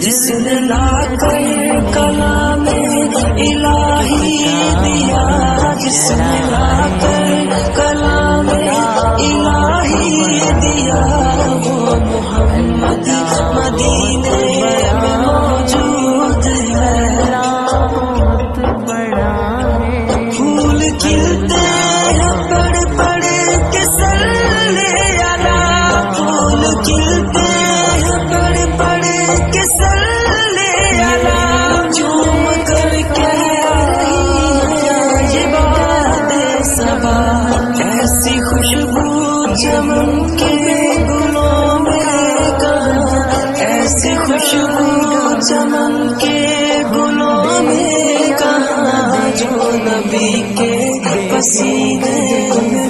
جس نے لا کر کلام الہی دیا، جس نے لا کر کلام الہی دیا، وہ محمد مدینے میں موجود ہے۔ پھول کھلتے ہیں پڑھ پڑھ کے صلی علی، پھول کھلتے ہیں پڑھ پڑھ کے صلی علی، جھوم کر کہہ رہی ہے یہ بات صبا، ایسی خوشبو چمن کے گلوں میں کہاں، ایسی خوشبو چمن کے گلوں میں کہاں، جو نبی کے پسینے میں